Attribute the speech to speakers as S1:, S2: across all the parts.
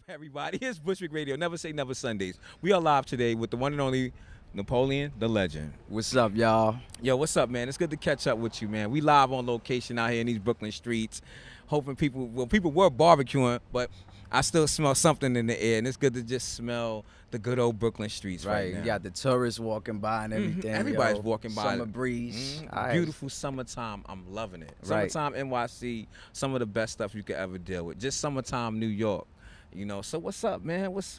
S1: Everybody? It's Bushwick Radio, Never Say Never Sundays. We are live today with the one and only Napoleon Da Legend.
S2: What's up, y'all?
S1: Yo, what's up, man? It's good to catch up with you, man. We live on location out here in these Brooklyn streets, hoping people were barbecuing, but I still smell something in the air, and it's good to just smell the good old Brooklyn streets right now.
S2: You got the tourists walking by and everything.
S1: Everybody's walking by.
S2: Summer breeze.
S1: Beautiful summertime. I'm loving it.
S2: Right.
S1: Summertime NYC, some of the best stuff you could ever deal with. Just summertime New York. You know, so what's up, man? What's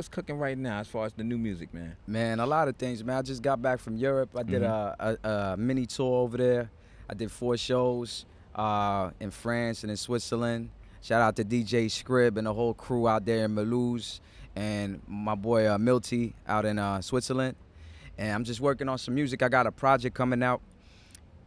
S1: cooking right now as far as the new music, man?
S2: Man, a lot of things, man. I just got back from Europe. I did a mini tour over there. I did 4 shows in France and in Switzerland. Shout out to DJ Scrib and the whole crew out there in Mulhouse and my boy Milty out in Switzerland. And I'm just working on some music. I got a project coming out.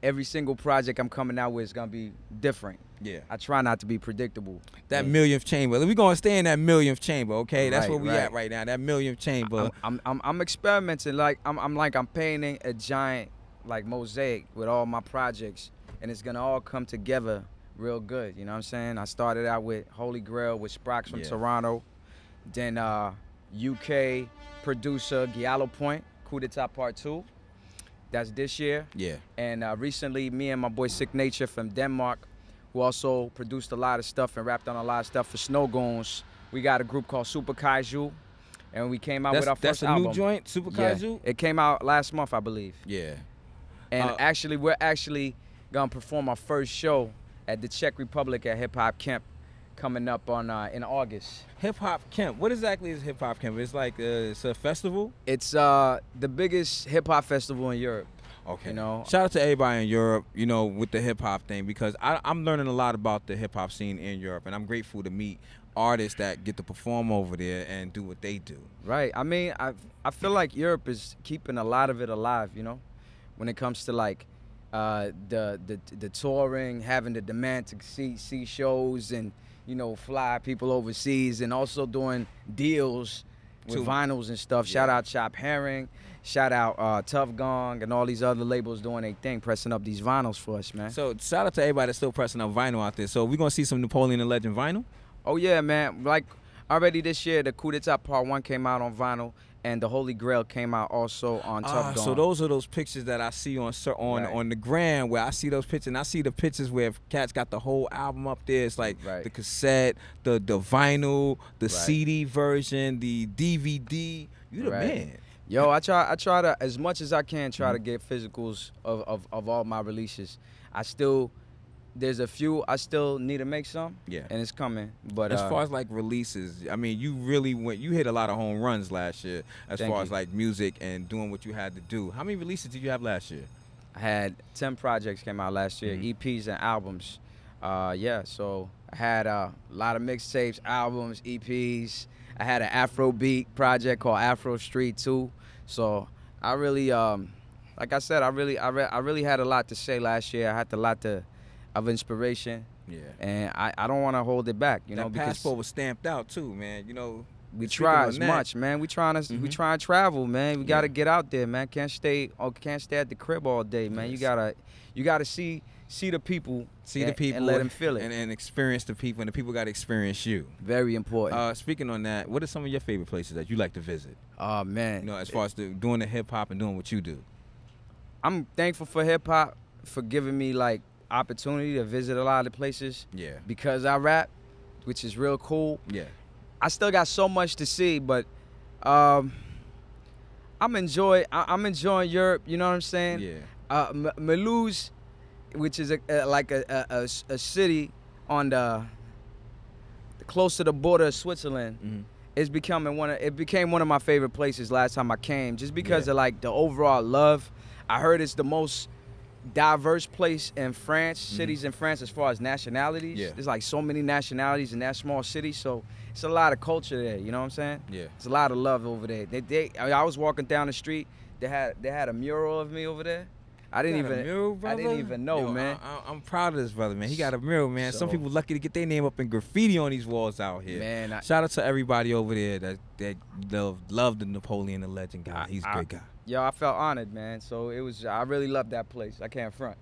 S2: Every single project I'm coming out with is gonna be different.
S1: Yeah.
S2: I try not to be predictable.
S1: That millionth chamber. We're gonna stay in that millionth chamber, okay? That's
S2: Right,
S1: where we
S2: right.
S1: at right now. That millionth chamber.
S2: I'm experimenting. Like I'm painting a giant like mosaic with all my projects, and it's gonna all come together real good. You know what I'm saying? I started out with Holy Grail with Sprox from Toronto, then UK producer Giallo Point, Coup d'etat Part 2. That's this year.
S1: Yeah.
S2: And recently, me and my boy Sick Nature from Denmark, who also produced a lot of stuff and rapped on a lot of stuff for Snow Goons. We got a group called Super Kaiju, and we came out with our first album.
S1: That's a new joint, Super Kaiju?
S2: Yeah. It came out last month, I believe.
S1: Yeah.
S2: And actually, we're actually gonna perform our first show at the Czech Republic at Hip Hop Camp coming up on in August.
S1: Hip Hop Camp. What exactly is Hip Hop Camp? It's like it's a festival?
S2: It's the biggest hip hop festival in Europe.
S1: Okay.
S2: You know,
S1: shout out to everybody in Europe, you know, with the hip hop thing, because I'm learning a lot about the hip hop scene in Europe, and I'm grateful to meet artists that get to perform over there and do what they do.
S2: Right. I mean, I feel like Europe is keeping a lot of it alive, you know, when it comes to like the touring, having the demand to see shows and, you know, fly people overseas, and also doing deals with vinyls and stuff. Shout out Chop Herring. Shout out Tough Gong and all these other labels doing their thing, pressing up these vinyls for us, man.
S1: So shout out to everybody that's still pressing up vinyl out there. So we're going to see some Napoleon Da Legend vinyl?
S2: Oh, yeah, man. Like, already this year, the Coup d'etat Part 1 came out on vinyl, and the Holy Grail came out also on Tough Gong.
S1: So those are those pictures that I see on the gram, where I see those pictures, and I see the pictures where cats got the whole album up there. It's like the cassette, the vinyl, the CD version, the DVD. You the man.
S2: Yo, I try to, as much as I can, try to get physicals of all my releases. There's a few I still need to make some, and it's coming. But
S1: as far as like releases, I mean, you hit a lot of home runs last year as far as like music and doing what you had to do. How many releases did you have last year?
S2: I had 10 projects came out last year, EPs and albums. So I had a lot of mixtapes, albums, EPs. I had an Afrobeat project called Afro Street too. So I really, like I said, I really had a lot to say last year. I had a lot of inspiration. Yeah. And I don't want to hold it back, you know.
S1: That passport was stamped out too, man. You know.
S2: We try as much, man. We trying to travel, man. We gotta get out there, man. Can't stay at the crib all day, man.
S1: Yes.
S2: You gotta see the people, and let them feel it,
S1: and experience the people, and the people gotta experience you.
S2: Very important.
S1: Speaking on that, what are some of your favorite places that you like to visit?
S2: Oh man,
S1: you know, as far as doing the hip hop and doing what you do.
S2: I'm thankful for hip hop for giving me like opportunity to visit a lot of the places. Yeah. Because I rap, which is real cool. Yeah. I still got so much to see, but I'm enjoying Europe. You know what I'm saying? Yeah. Mulhouse, which is a city on the close to the border of Switzerland, it became one of my favorite places last time I came, just because of like the overall love. I heard it's the most diverse place in France, cities in France, as far as nationalities. Yeah. There's like so many nationalities in that small city, so it's a lot of culture there. You know what I'm saying? Yeah. It's a lot of love over there. I was walking down the street. They had a mural of me over there. I didn't even know, man.
S1: I'm proud of this brother, man. He got a mural, man. Some people lucky to get their name up in graffiti on these walls out here. Man, shout out to everybody over there that love the Napoleon Da Legend guy. He's a great guy.
S2: Yo, I felt honored, man. So I really love that place. I can't front.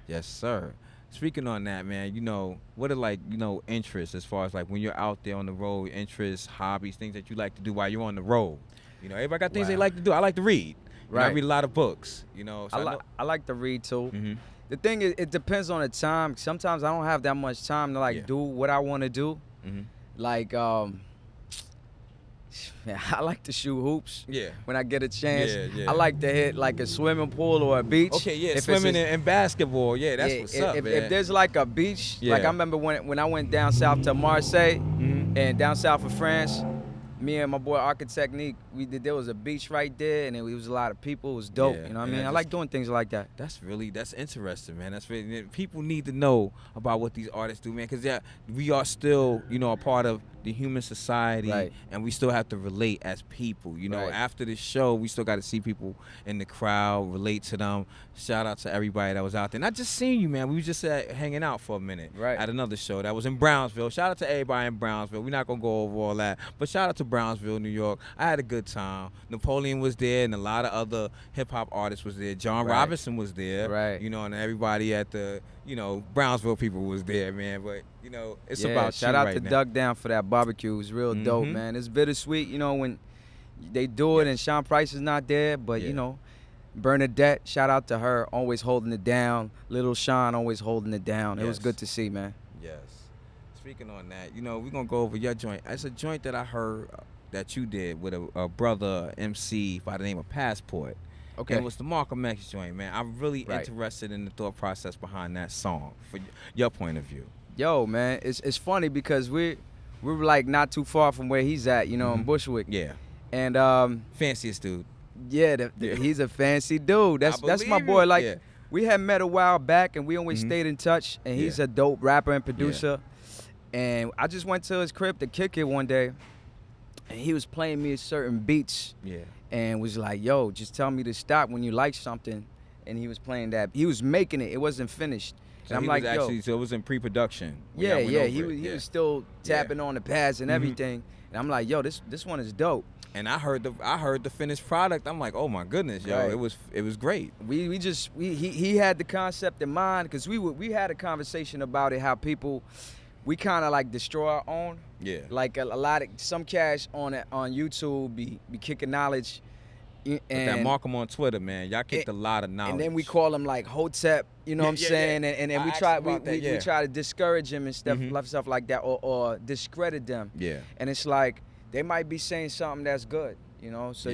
S1: Yes, sir. Speaking on that, man, you know, what are like, you know, interests as far as like when you're out there on the road, interests, hobbies, things that you like to do while you're on the road? You know, everybody got things they like to do. I like to read. Right. You know, I read a lot of books, you know. So
S2: I like to read too. The thing is, it depends on the time. Sometimes I don't have that much time to like do what I want to do. Like, man, I like to shoot hoops. Yeah. When I get a chance. I like to hit like a swimming pool or a beach.
S1: Okay, yeah. If swimming and basketball. Yeah, that's what's up, man.
S2: If there's like a beach, like I remember when I went down south to Marseille and down south of France, me and my boy Architect Neek, there was a beach right there, and it was a lot of people. It was dope. You know what I mean? I like doing things like that.
S1: That's interesting, man. That's really, people need to know about what these artists do, man, because we are still, you know, a part of the human society, and we still have to relate as people. You know, after the show, we still got to see people in the crowd, relate to them. Shout out to everybody that was out there. And I just seen you, man. We was just hanging out for a minute at another show that was in Brownsville. Shout out to everybody in Brownsville. We're not gonna go over all that, but shout out to Brownsville, New York. I had a good time. Napoleon was there, and a lot of other hip hop artists was there. John Robinson was there. You know, and everybody at the, you know, Brownsville people was there, man. But you know, it's about
S2: shout out to Duck Down for that barbecue. It was real dope, man. It's bittersweet, you know, when they do it and Sean Price is not there, but you know, Bernadette, shout out to her, always holding it down. Little Sean always holding it down. It was good to see, man.
S1: Yes. Speaking on that, you know, we're gonna go over your joint. It's a joint that I heard that you did with a brother MC by the name of Passport. Okay. And it was the Malcolm X joint, man. I'm really interested in the thought process behind that song, for your point of view.
S2: Yo, man, it's funny because we're like not too far from where he's at, you know, in Bushwick.
S1: Yeah.
S2: And
S1: fanciest dude.
S2: Yeah, he's a fancy dude. That's my boy. Like we had met a while back, and we always stayed in touch. And he's a dope rapper and producer. And I just went to his crib to kick it one day, and he was playing me certain beats. Yeah. And was like, "Yo, just tell me to stop when you like something." And he was playing that. He was making it. It wasn't finished.
S1: So I'm like, yo. So it was in pre-production.
S2: Yeah. He was still tapping on the pads and everything. And I'm like, yo, this one is dope.
S1: And I heard the finished product. I'm like, oh my goodness, yo, it was great.
S2: He had the concept in mind, because we had a conversation about it, how we kind of like destroy our own. Yeah. Like a lot of some cats on YouTube be kicking knowledge.
S1: And that Malcolm on Twitter, man, y'all kicked a lot of knowledge.
S2: And then we call him like Hotep, you know what I'm saying? Yeah. And we try to discourage him and stuff like that, or discredit them. Yeah. And it's like they might be saying something that's good, you know. So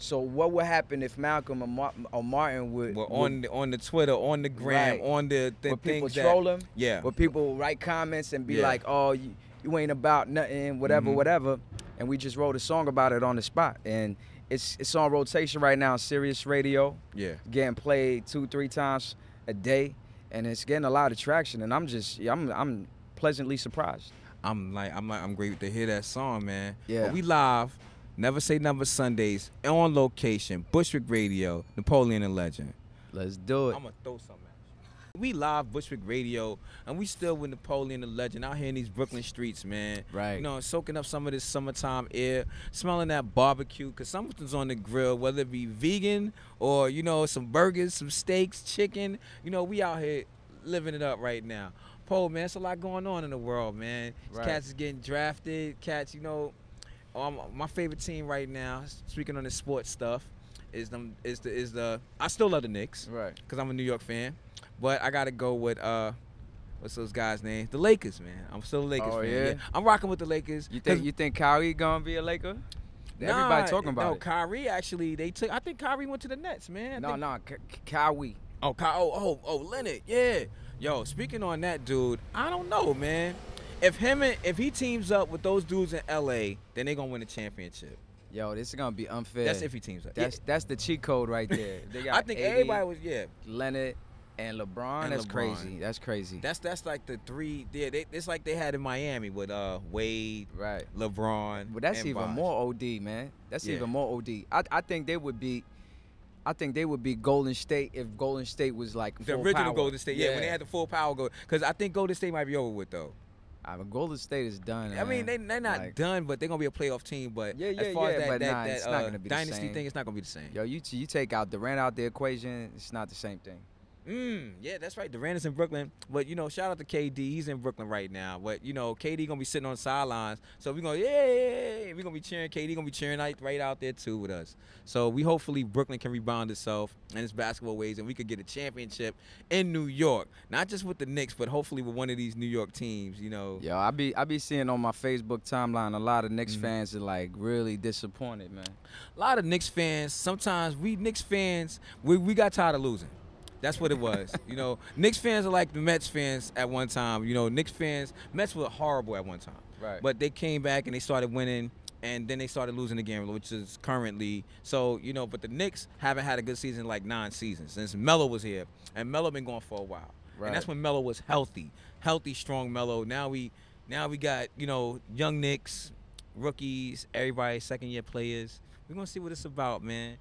S2: So what would happen if Malcolm or Martin would
S1: on the Twitter, on the gram, on the
S2: would
S1: things
S2: people troll him? Yeah. Would people write comments and be like, "Oh, you ain't about nothing, whatever," and we just wrote a song about it on the spot, and it's on rotation right now on Sirius Radio. Yeah. Getting played 2-3 times a day, and it's getting a lot of traction, and I'm pleasantly surprised.
S1: I'm great to hear that song, man. Yeah. But we live. NevaSayNeva Sundays on location, Bushwick Radio, Napoleon Da Legend.
S2: Let's do it.
S1: I'm gonna throw something at you. We live Bushwick Radio, and we still with Napoleon Da Legend out here in these Brooklyn streets, man. Right. You know, soaking up some of this summertime air, smelling that barbecue, cause something's on the grill, whether it be vegan or, you know, some burgers, some steaks, chicken. You know, we out here living it up right now. Pole, man, it's a lot going on in the world, man. Right. Cats is getting drafted. Cats, you know. My favorite team right now, speaking on the sports stuff, is the I still love the Knicks, right? Because I'm a New York fan, but I gotta go with what's those guys' name? The Lakers, man. I'm still a Lakers fan. Yeah, I'm rocking with the Lakers.
S2: You think Kyrie gonna be a Laker? Everybody talking about it.
S1: Kyrie actually I think Kyrie went to the Nets, man.
S2: Kyrie.
S1: Oh, Leonard, yeah. Yo, speaking on that, dude, I don't know, man. If he teams up with those dudes in LA, then they're gonna win the championship.
S2: Yo, this is gonna be unfair.
S1: That's if he teams up.
S2: That's the cheat code right there. They got
S1: I think everybody was
S2: Leonard and LeBron. That's crazy. That's crazy.
S1: That's like the three. Yeah, it's like they had in Miami with Wade, right? LeBron.
S2: But that's even more OD, man. That's even more OD. I think they would be. I think they would be Golden State if Golden State was like
S1: the original Golden State. Yeah, when they had the full power go. Because I think Golden State might be over with though.
S2: Golden State is done.
S1: I mean, they're not done, but they're gonna be a playoff team. But as far as
S2: it's not gonna be
S1: dynasty
S2: the same
S1: thing, it's not gonna be the same.
S2: Yo, you take out Durant out the equation, it's not the same thing.
S1: Yeah, that's right. Durant is in Brooklyn. But, you know, shout out to KD. He's in Brooklyn right now. But, you know, KD going to be sitting on the sidelines. So we're going to, we're going to be cheering. KD going to be cheering right out there, too, with us. So we hopefully Brooklyn can rebound itself in its basketball ways and we could get a championship in New York. Not just with the Knicks, but hopefully with one of these New York teams, you know.
S2: Yo, I be seeing on my Facebook timeline a lot of Knicks fans are, like, really disappointed, man.
S1: A lot of Knicks fans, sometimes we Knicks fans, we got tired of losing. That's what it was. You know, Knicks fans are like the Mets fans at one time. You know, Mets were horrible at one time.
S2: Right.
S1: But they came back and they started winning, and then they started losing again, which is currently. So, you know, but the Knicks haven't had a good season in like 9 seasons since Melo was here. And Melo been going for a while. Right. And that's when Melo was healthy, strong Melo. Now we got, you know, young Knicks, rookies, everybody, second-year players. We're going to see what it's about, man.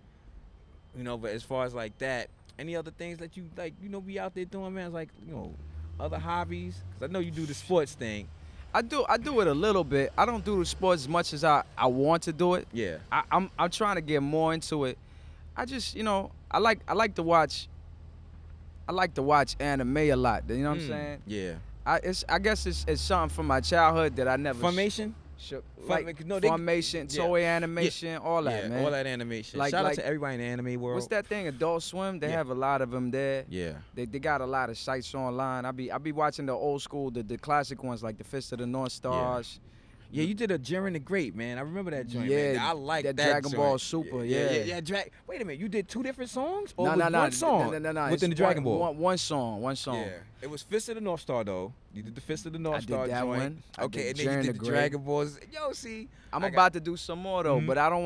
S1: You know, but as far as like that, any other things that you like, you know, be out there doing, man? It's like, you know, other hobbies? Because I know you do the sports thing.
S2: I do it a little bit. I don't do the sports as much as I want to do it.
S1: Yeah.
S2: I'm trying to get more into it. I just, you know, I like to watch anime a lot. You know what I'm saying?
S1: Yeah.
S2: I guess it's something from my childhood that I never.
S1: Funimation?
S2: Funimation, Toei animation, all that, man.
S1: All that animation. Shout out to everybody in the anime world.
S2: What's that thing? Adult Swim. They have a lot of them there.
S1: Yeah.
S2: They got a lot of sites online. I be watching the old school, the classic ones like the Fist of the North Stars.
S1: Yeah, you did a Jiren the Great, man. I remember that joint,
S2: man.
S1: I like that
S2: Dragon Ball
S1: joint.
S2: Super,
S1: Yeah. Wait a minute, you did 2 different songs? Or
S2: No.
S1: one song?
S2: No.
S1: Within the Dragon Ball?
S2: One song.
S1: Yeah. It was Fist of the North Star, though. You did the Fist of the North Star
S2: joint.
S1: One. Okay, and then you did the Dragon Balls. Yo, see.
S2: I'm about to do some more, though, but I don't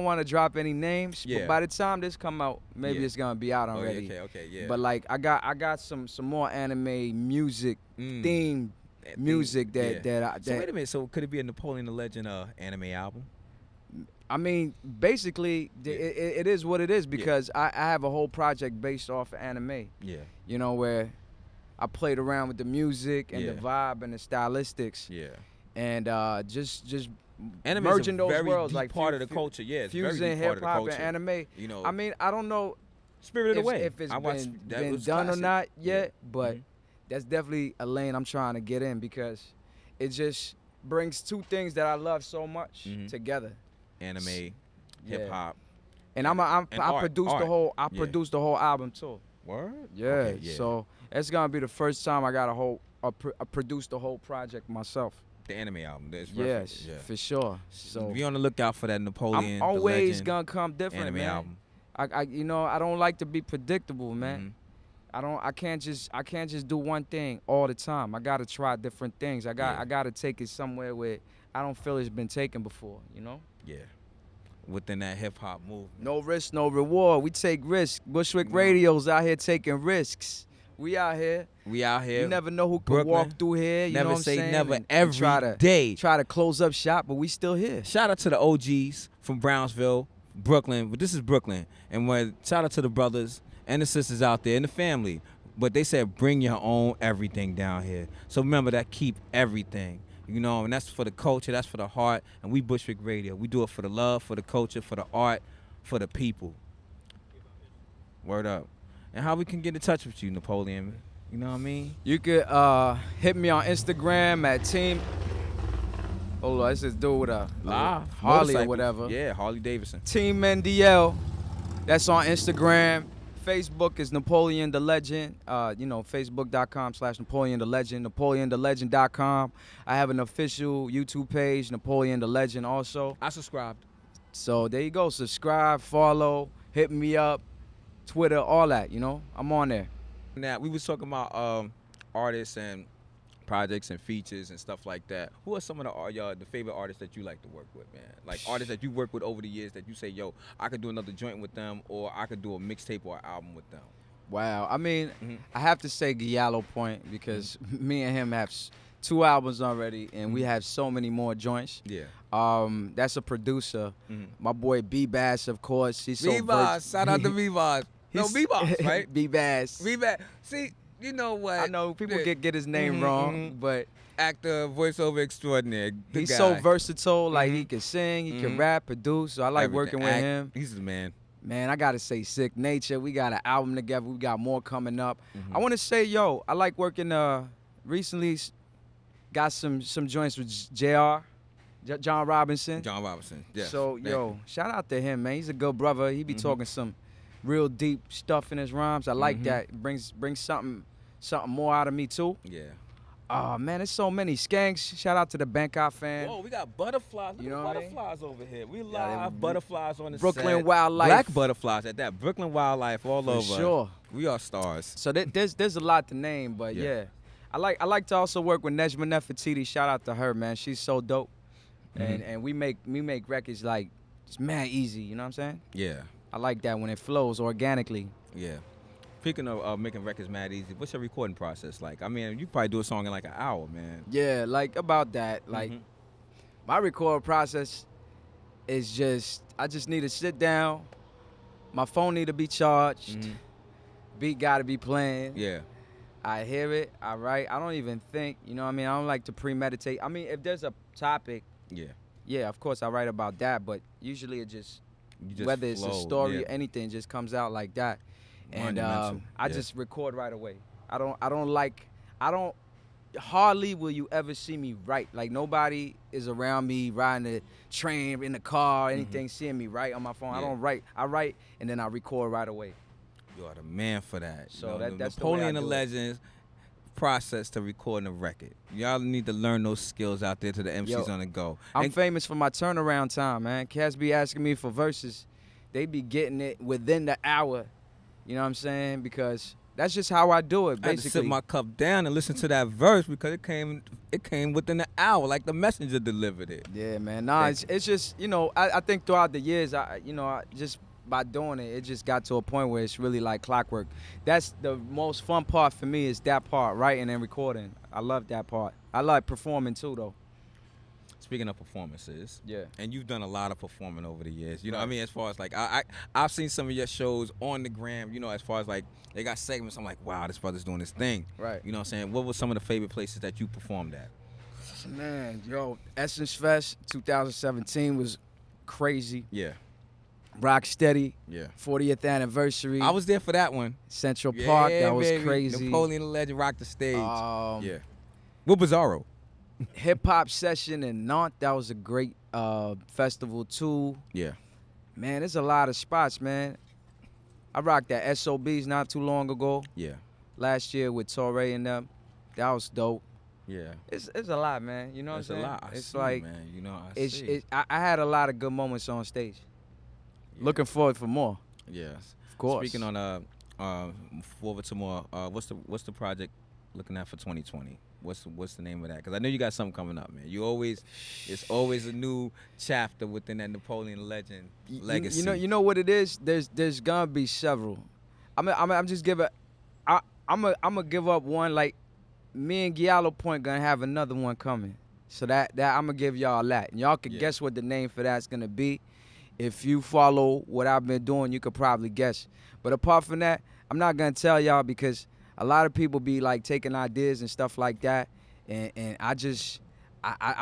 S2: want to drop any names. Yeah. But by the time this come out, maybe it's going to be out already.
S1: Okay, yeah.
S2: But, like, I got some more anime music themed music that
S1: So wait a minute. So could it be a Napoleon Da Legend anime album?
S2: I mean, basically, it is what it is because I have a whole project based off of anime.
S1: Yeah.
S2: You know, where I played around with the music and the vibe and the stylistics.
S1: Yeah.
S2: And just
S1: anime
S2: merging those worlds,
S1: like part of the culture. Yeah, it's
S2: fusing hip hop and anime.
S1: You know,
S2: I mean, I don't know
S1: Spirited Away
S2: if it's been done or not yet, but that's definitely a lane I'm trying to get in because it just brings 2 things that I love so much together.
S1: Anime, hip hop,
S2: and I produced the whole. I produced the whole album too.
S1: Word?
S2: Yeah. Okay, yeah. So it's gonna be the first time I got I produced the whole project myself.
S1: The anime album.
S2: Yes, for sure. So
S1: be on the lookout for that Napoleon.
S2: I'm always gonna come different,
S1: anime
S2: man.
S1: album.
S2: I you know I don't like to be predictable, man. I can't just do one thing all the time. I gotta try different things. I gotta take it somewhere where I don't feel it's been taken before, you know?
S1: Yeah. Within that hip hop movement.
S2: No risk, no reward. We take risks. Bushwick Radio's out here taking risks. We out here. You never know who could walk through here. You know what I'm saying?
S1: Never say never every day.
S2: Try to close up shop, but we still here.
S1: Shout out to the OGs from Brownsville, Brooklyn. But this is Brooklyn. And shout out to the brothers and the sisters out there and the family. But they said bring your own everything down here. So remember that, keep everything. You know, and that's for the culture, that's for the heart. And we Bushwick Radio. We do it for the love, for the culture, for the art, for the people. Word up. And how we can get in touch with you, Napoleon? You know what I mean?
S2: You could hit me on Instagram at Team. Hold on, let's just do it with a Harley or whatever.
S1: Yeah, Harley Davidson.
S2: Team NDL. That's on Instagram. Facebook is Napoleon Da Legend. You know, Facebook.com/Napoleon Da Legend. NapoleonDaLegend.com. I have an official YouTube page, Napoleon Da Legend also.
S1: I subscribed.
S2: So there you go. Subscribe, follow, hit me up, Twitter, all that, you know. I'm on there.
S1: Now, we was talking about artists and projects and features and stuff like that. Who are some of the favorite artists that you like to work with, man? Like artists that you work with over the years that you say, yo, I could do another joint with them, or I could do a mixtape or an album with them.
S2: Wow. I mean, I have to say Giallo Point because me and him have 2 albums already, and we have so many more joints.
S1: Yeah.
S2: That's a producer. My boy B-Bass, of course. He's so
S1: B-Bass. Shout out to B-Bass. No, B-Bass, right?
S2: B-Bass.
S1: B-Bass. See, you know what?
S2: I know people get his name wrong, but
S1: actor, voiceover extraordinaire.
S2: He's so versatile. Like he can sing, he can rap, produce. So I like working with him.
S1: He's the man.
S2: Man, I gotta say Sick Nature. We got an album together. We got more coming up. I want to say, yo, I like working. Recently, got some joints with John Robinson.
S1: John Robinson. Yes.
S2: So yo, shout out to him, man. He's a good brother. He be talking some real deep stuff in his rhymes. I like that. It brings something more out of me too.
S1: Yeah.
S2: Oh man, there's so many. Skanks, shout out to the Bangkok fan.
S1: Whoa, we got butterflies. Look at butterflies over here. We live butterflies on the
S2: Brooklyn
S1: set.
S2: Wildlife.
S1: Black butterflies at that. Brooklyn Wildlife all over.
S2: Sure.
S1: We are stars.
S2: So there's a lot to name, but yeah. I like to also work with Nejma Nefertiti. Shout out to her, man. She's so dope. And we make records like it's mad easy, you know what I'm saying?
S1: Yeah.
S2: I like that when it flows organically.
S1: Yeah. Speaking of making records mad easy, what's your recording process like? I mean, you probably do a song in like an hour, man.
S2: Yeah, like about that. Like my recording process is just I just need to sit down. My phone need to be charged. Beat gotta be playing.
S1: Yeah.
S2: I hear it, I write. I don't even think, you know what I mean? I don't like to premeditate. I mean, if there's a topic, yeah, of course I write about that, but usually it just whether it's a story or anything, just comes out like that. And I just record right away. Hardly will you ever see me write. Like nobody is around me riding the train, in the car, anything, seeing me write on my phone. I don't write. I write and then I record right away.
S1: You are the man for that.
S2: So that's
S1: Napoleon Da Legend process to recording a record. Y'all need to learn those skills out there to the MCs on the go.
S2: I'm famous for my turnaround time, man. Cats be asking me for verses. They be getting it within the hour. You know what I'm saying? Because that's just how I do it, basically.
S1: I had to sit my cup down and listen to that verse because it came within an hour, like the messenger delivered it.
S2: Yeah, man. Nah, it's just, you know, I think throughout the years, just by doing it, it just got to a point where it's really like clockwork. That's the most fun part for me is that part, writing and recording. I love that part. I like performing too, though.
S1: Speaking of performances,
S2: yeah,
S1: and you've done a lot of performing over the years. You know what I mean? As far as like, I've seen some of your shows on the gram, you know, as far as like, they got segments, I'm like, wow, this brother's doing this thing.
S2: Right.
S1: You know what I'm saying? What were some of the favorite places that you performed at?
S2: Man, yo, Essence Fest 2017 was crazy.
S1: Yeah.
S2: Rocksteady,
S1: yeah,
S2: 40th anniversary.
S1: I was there for that one.
S2: Central Park, that was
S1: baby.
S2: Crazy.
S1: Napoleon Da Legend rocked the stage. Yeah. What Bizarro?
S2: Hip hop session in Nantes, that was a great festival too.
S1: Yeah.
S2: Man, there's a lot of spots, man. I rocked at SOBs not too long ago.
S1: Yeah.
S2: Last year with Torre and them. That was dope.
S1: Yeah.
S2: It's a lot, man. You know what I'm saying?
S1: It's a lot.
S2: It's like,
S1: man. You know,
S2: I had a lot of good moments on stage. Yeah. Looking forward for more.
S1: Yes.
S2: Of course.
S1: Speaking on forward to more, what's the project looking at for 2020? What's the name of that? Because I know you got something coming up, man. It's always a new chapter within that Napoleon Legend legacy.
S2: You know what it is? There's gonna be several. I'm just giving. I'm gonna give up one. Like me and Giallo Point gonna have another one coming. So that I'm gonna give y'all that, and y'all can guess what the name for that's gonna be. If you follow what I've been doing, you could probably guess. But apart from that, I'm not gonna tell y'all because a lot of people be like taking ideas and stuff like that, and I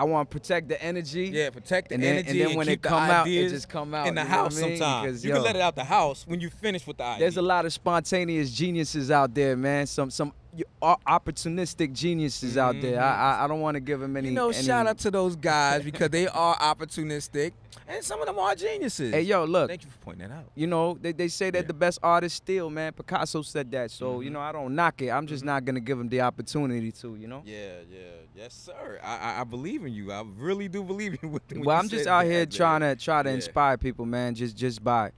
S2: want to protect the energy.
S1: Yeah, protect the energy.
S2: And then when it come out, it just come out
S1: in the house sometimes. You can let it out the house when you finish with the idea.
S2: There's a lot of spontaneous geniuses out there, man. Some opportunistic geniuses out there. I don't want to give them any.
S1: Shout out to those guys because they are opportunistic. And some of them are geniuses.
S2: Hey, yo, look.
S1: Thank you for pointing that out.
S2: You know, they say that the best artists steal, man. Picasso said that. So, you know, I don't knock it. I'm just not going to give them the opportunity to, you know?
S1: Yeah. Yes, sir. I believe in you. I really do believe in you.
S2: Well, I'm just out here trying to inspire people, man, just by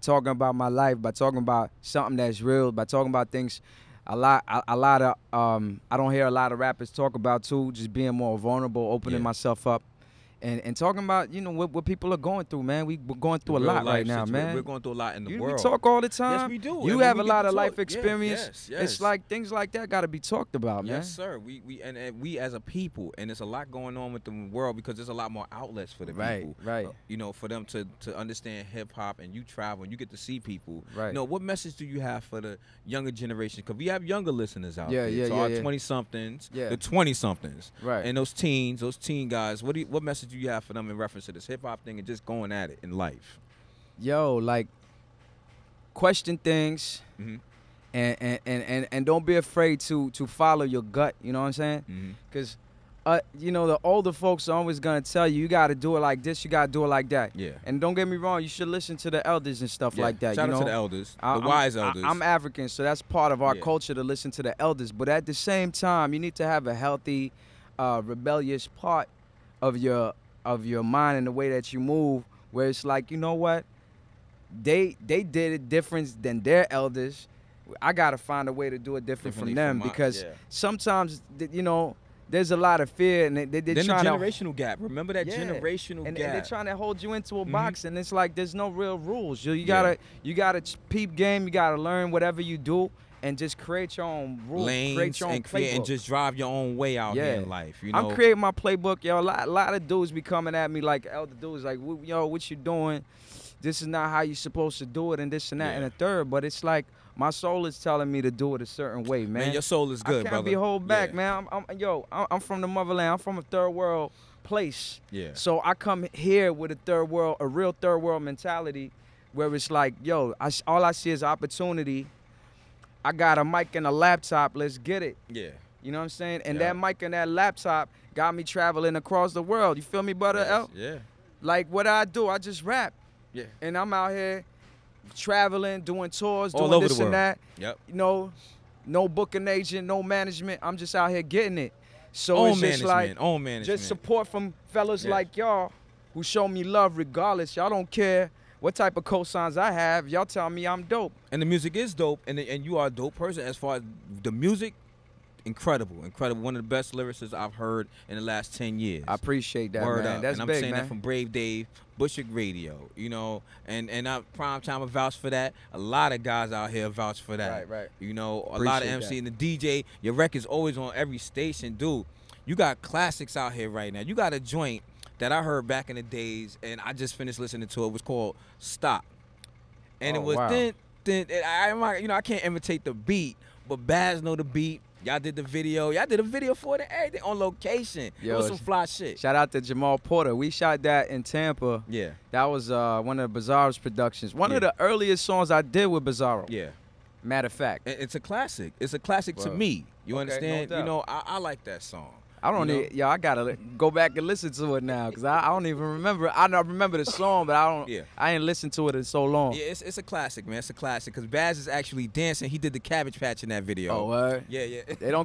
S2: talking about my life, by talking about something that's real, by talking about things a lot of I don't hear a lot of rappers talk about, too, just being more vulnerable, opening myself up. And talking about, you know, what people are going through, man. We're going through a lot right now, man.
S1: We're going through a lot in the world.
S2: We talk all the time.
S1: Yes, we do.
S2: You have a lot of life experience.
S1: Yes.
S2: It's like things like that got to be talked about, man.
S1: Yes, sir. We as a people, and there's a lot going on with the world because there's a lot more outlets for the people.
S2: Right.
S1: You know, for them to understand hip hop, and you travel and you get to see people.
S2: Right.
S1: You know, what message do you have for the younger generation? Because we have younger listeners out there.
S2: Yeah.
S1: So our 20-somethings, the 20-somethings,
S2: right,
S1: and those teen guys. What message do you have for them in reference to this hip hop thing and just going at it in life?
S2: Yo, like, question things, and don't be afraid to follow your gut. You know what I'm saying? Because you know, the older folks are always gonna tell you, you gotta do it like this, you gotta do it like that. Yeah. And don't get me wrong, you should listen to the elders and stuff like that.
S1: Shout
S2: out
S1: to the elders, the wise elders.
S2: I'm African, so that's part of our culture to listen to the elders. But at the same time, you need to have a healthy, rebellious part of your mind and the way that you move, where it's like, you know what, they did it different than their elders. I gotta find a way to do it different from them, because sometimes, you know, there's a lot of fear, and they're trying
S1: the generational gap. Remember that generational gap.
S2: And they're trying to hold you into a box, and it's like there's no real rules. You gotta peep game. You gotta learn whatever you do, and just create your own rules, create your own playbook,
S1: and just drive your own way out here in life. You know?
S2: I'm creating my playbook, yo. A lot of dudes be coming at me, like elder dudes, like, yo, what you doing? This is not how you supposed to do it, and this and that and a third. But it's like, my soul is telling me to do it a certain way, man.
S1: Man, your soul is good,
S2: I can't
S1: brother.
S2: be hold back, man. I'm from the motherland. I'm from a third world place. Yeah. So I come here with a real third world mentality, where it's like, yo, all I see is opportunity. I got a mic and a laptop. Let's get it. Yeah. You know what I'm saying? And that mic and that laptop got me traveling across the world. You feel me, brother? L? Yeah. Like, what I do, I just rap. Yeah. And I'm out here traveling, doing tours, doing this and that. Yep. You know, no booking agent, no management. I'm just out here getting it. So it's just like just support from fellas like y'all who show me love regardless. Y'all don't care what type of cosigns I have. Y'all tell me I'm dope.
S1: And the music is dope, and you are a dope person. As far as the music, incredible. One of the best lyricists I've heard in the last 10 years.
S2: I appreciate that, man. That's
S1: and
S2: big,
S1: I'm saying
S2: man.
S1: that from Brave Dave, Bushwick Radio, you know, and Prime Time will vouch for that. A lot of guys out here vouch for that. Right. You know, a lot of MC and the DJ. Your record's always on every station, dude. You got classics out here right now. You got a joint that I heard back in the days, and I just finished listening to it. It was called Stop, and it was I can't imitate the beat, but Baz know the beat. Y'all did the video. Y'all did a video for it and everything on location. Yo, it was some fly shit.
S2: Shout out to Jamal Porter. We shot that in Tampa. Yeah. That was one of Bizarro's productions. One of the earliest songs I did with Bizarro. Yeah. Matter of fact.
S1: It's a classic. It's a classic to me. You understand? No, you know, I like that song.
S2: I don't need, yo, I gotta go back and listen to it now, because I don't even remember. I don't remember the song, but I ain't listened to it in so long.
S1: Yeah, it's a classic, man. It's a classic, because Baz is actually dancing. He did the Cabbage Patch in that video.
S2: Oh, what?
S1: Yeah.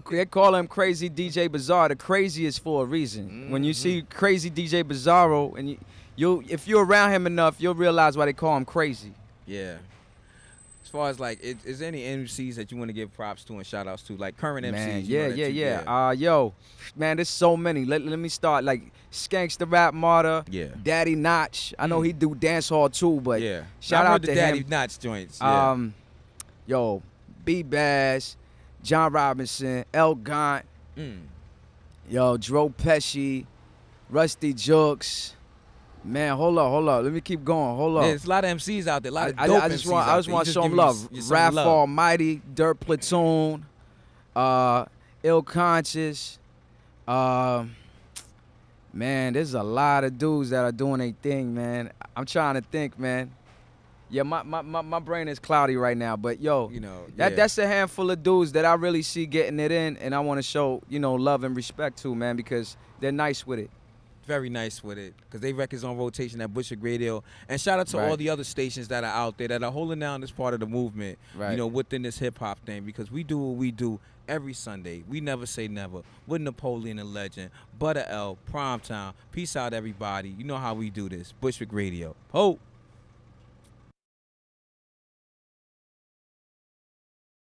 S2: They call him Crazy DJ Bizarro. The crazy is for a reason. When you see Crazy DJ Bizarro, and if you're around him enough, you'll realize why they call him crazy.
S1: Yeah. As far as like, is there any MCs that you want to give props to and shout outs to, like current MCs?
S2: Yeah. Yo, man, there's so many. Let me start, like Skanks the Rap Martyr. Yeah. Daddy Notch. I know he do dance hall too, but shout out to
S1: Daddy
S2: him.
S1: Notch joints.
S2: Yo, B Bass, John Robinson, El Gaunt. Yo, Dro Pesci, Rusty Jukes. Man, hold up. Let me keep going. Hold up.
S1: There's a lot of MCs out there. A lot of dope MCs out there.
S2: I just want to show them love. Raph Almighty, Dirt Platoon, Ill Conscious. Man, there's a lot of dudes that are doing their thing, man. I'm trying to think, man. Yeah, my brain is cloudy right now, but yo, that's a handful of dudes that I really see getting it in, and I want to show, love and respect to, man, because they're nice with it.
S1: Very nice with it, because they records on rotation at Bushwick Radio. And shout out to all the other stations that are out there that are holding down this part of the movement, within this hip-hop thing, because we do what we do every Sunday. We never say never. With Napoleon Da Legend, Butter L, Primetime. Peace out, everybody. You know how we do this. Bushwick Radio. Ho!